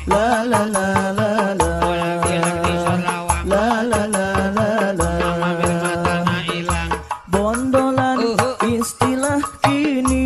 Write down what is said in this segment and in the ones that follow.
La la la la la. La la la la la. Bondolan istilah kini,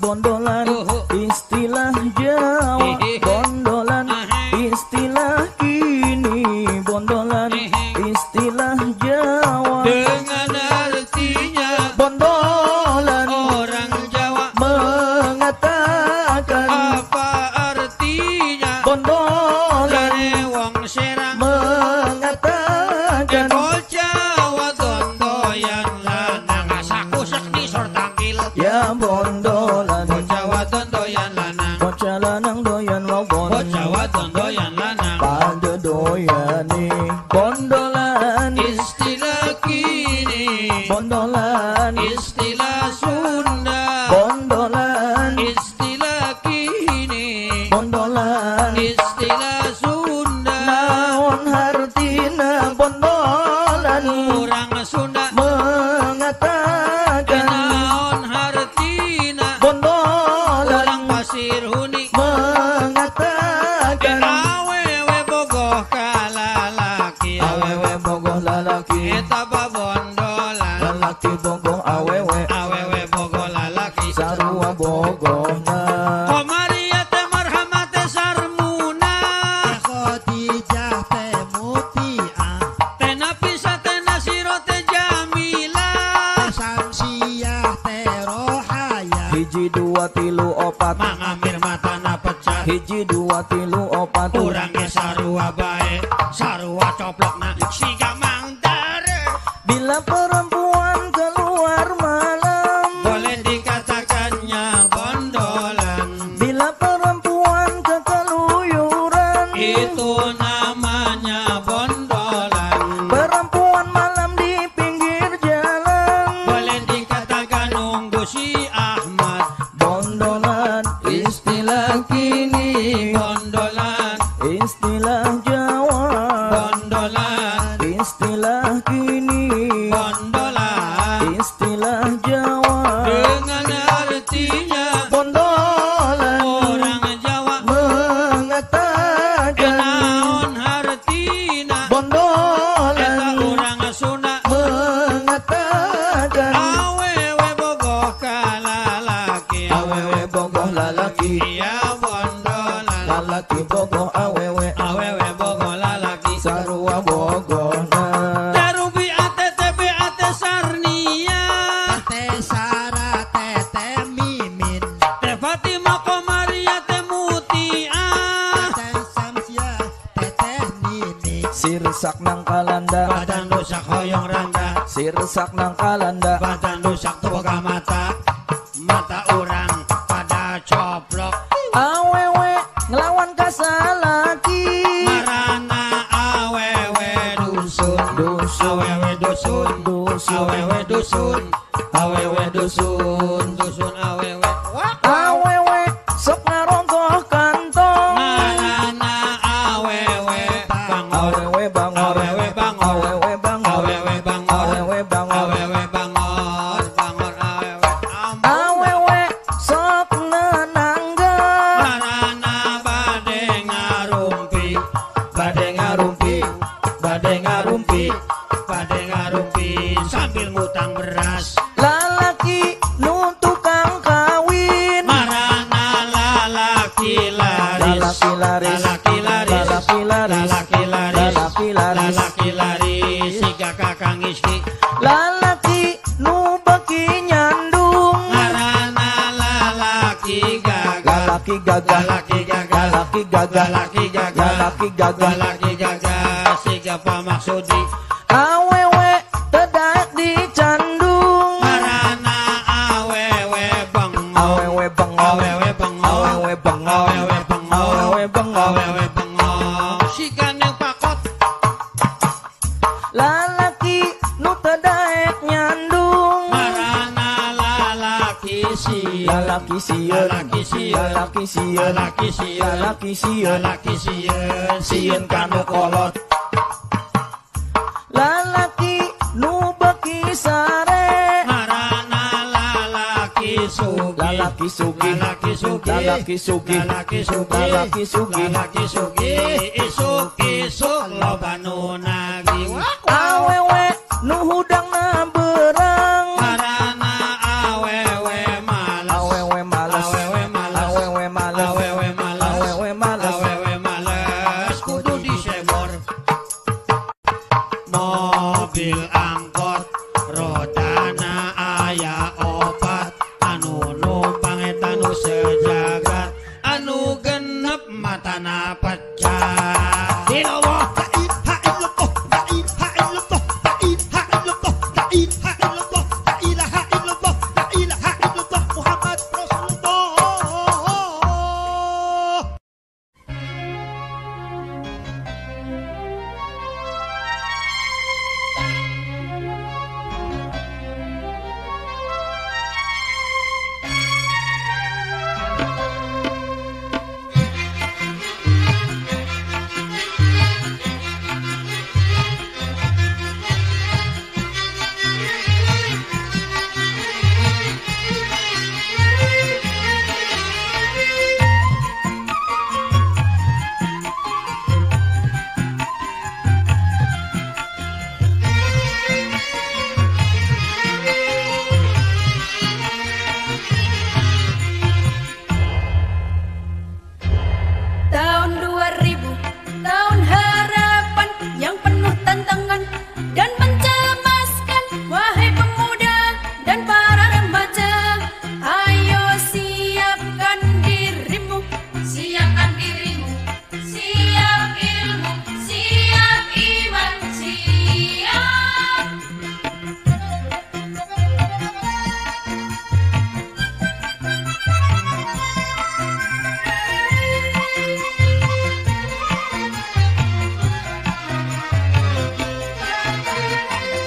bondolan istilah Jawa. Bondolan istilah kini, bondolan istilah Jawa. Dengan artinya Bondolan orang Jawa mengatakan. apa artinya? Bondolan Dari wong Serang mengatakan. Jawa dondoyan lanang sakusek disor tangkil. Ya bondolan Jawa dondoyan lanang bocah lanang doyan wawon. Jawa dondoyan lanang Pada doyane bondolan istilah kini bondolan istilah Sunda bondolan istilah kini bondolan istilah Sunda naon hartina bondolan orang Sunda mengatakan. naon hartina Bondolan orang pasir huni mengatakan. awewe bogoh kalalaki Awewe bogoh lalaki, eta babondolan lalaki bogoh awewe, awewe bogoh lalaki sarua bogohna. Komariya teh marhamat teh sarmuna Khadijah teh Mutiah teh Nafisa teh Nasiro teh Jamila Samsiah teh Rohaya Hiji dua tilu opat, mangamir matana pecah hiji dua tilu opat. urangnya sarua bae sarua coplokna siga mangdare Bila perempuan keluar malam, boleh dikatakannya bondolan bila perempuan kekeluyuran, itu namanya bondolan perempuan malam di pinggir jalan. boleh dikatakan nunggu si Ahmad Bondolan istilah kini, bondolan istilah Jawa. bondolan Istilah kini, bondolan istilah Jawa. dengan artinya Bondolan orang Jawa mengatakan. naon hartina Bondolan eta urang Sunda mengatakan. awewe bogoh kalalaki Awewe bogoh lalaki, iya bondolan lalaki bogoh awewe, awewe bogoh lalaki sarua bogohna. Tarubi ate tebe ate sarnia Teh Sarah teh Mimin teh Fatimah Komariya teh Mutiah Teh Samsiah teh Nini Sirsak nang kalanda, badan rusak hoyong randa sirsak nang kalanda. badan rusak boga mata mata orang pada coplok Awewe ngelawan kasalaki, marana awewe dusun dusun awewe dusun dusun awewe dusun awewe dusun dusun awewe awewe sok ngaronggoh kantong. marana awewe bangor Awewe bangor, awewe bangor awewe bangor, awewe bangor awewe bangor. awewe bangor bangor awewe Awewe sok nenangga, marana bade ngarumpi bade ngarumpi, bade ngarumpi. bade ngarumpi sambil ngutang beras Lalaki nu tukang kawin, marana lalaki laris lalaki laris, lalaki laris lalaki laris, lalaki laris lalaki laris. lalaki laris siga kakang iski Lalaki nu beki nyandung, marana lalaki gagal lalaki gagal, lalaki gagal lalaki gagal, lalaki gagal lalaki gagal. lalaki gagal siga pamaksudi Awewe tedak dicandung, marana awewe bengong awewe bengong, awewe bengong awewe bengong, awewe bengong awewe bengong. awewe bengong siga neng pakot Lalaki nu tedaek nyandung, marana lalaki sieun lalaki sieun, lalaki sieun lalaki sieun, lalaki sieun lalaki sieun, lalaki sieun sieun kanu kolot. Lalaki nu beki sare, marana lalaki sugi lalaki sugih, lalaki sugih, lalaki sugih, lalaki sugih, lalaki sugih, lalaki sugih, isuk-isuk lobanu nagi. awewe nu hudangna beurang, Marana awewe malas, awewe malas, awewe malas, awewe malas, awewe malas, awewe malas, awewe malas, kudu disebor. Mobil angkot rodana aya opat, anu numpang eta nu sejagat, anu genep matana pecah. Dinowo Tahun 2000, tahun harapan yang penuh tantangan dan mencemaskan. Wahai pemuda dan para remaja, ayo siapkan dirimu, siapkan dirimu, siap ilmu, siap iman, siap.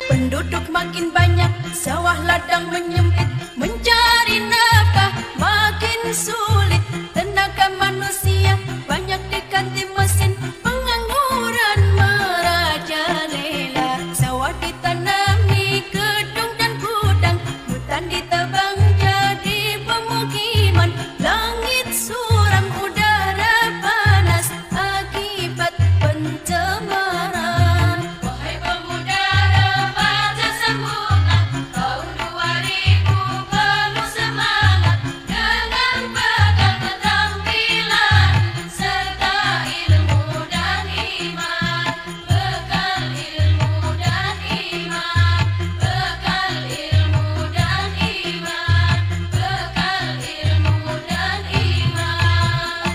Penduduk makin banyak, sawah ladang menyempit, mencari nafkah makin sulit. Tenaga manusia banyak diganti mesin, pengangguran merajalela. Sawah ditanami gedung dan gudang, hutan ditebang jadi pemukiman. Langit suram, udara panas akibat pencemaran. Wahai pemuda remaja sempurna, tahun 2000 penuh semangat dengan pegang keterampilan serta ilmu dan iman. Bekal ilmu dan iman, bekal ilmu dan iman, bekal ilmu dan iman.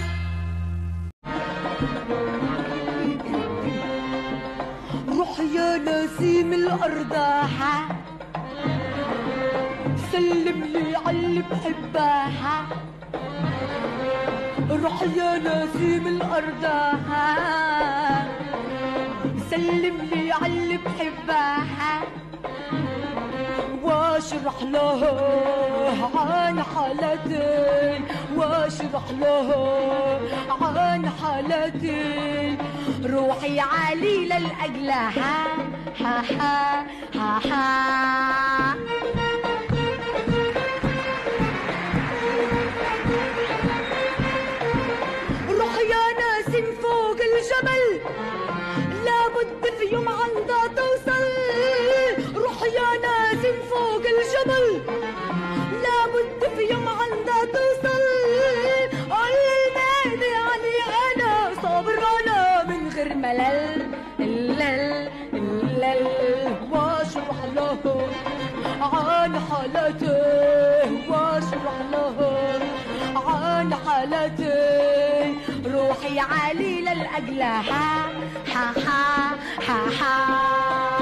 روح يا نسيم الأرضاحة، سلم لي عاللي بحباها. روح يا نسيم الأرضاحة، سلم لي عاللي بحباها. واشرح لها عن حالتي، واشرح لها عن حالتي. روحي عليلة لأجلها، ها ها ها ها. روح يا ناسم فوق الجبل، لابد في يوم عندها توصل. روح يا ناسم فوق الجبل، لابد في يوم عندها توصل. قول المهدي يعني أنا صابر أنا من غير ملل. اللل واشرح له عن حالتي، واشرح له عن حالتي. روحي عليلة لأجلها، ها ها ها ها.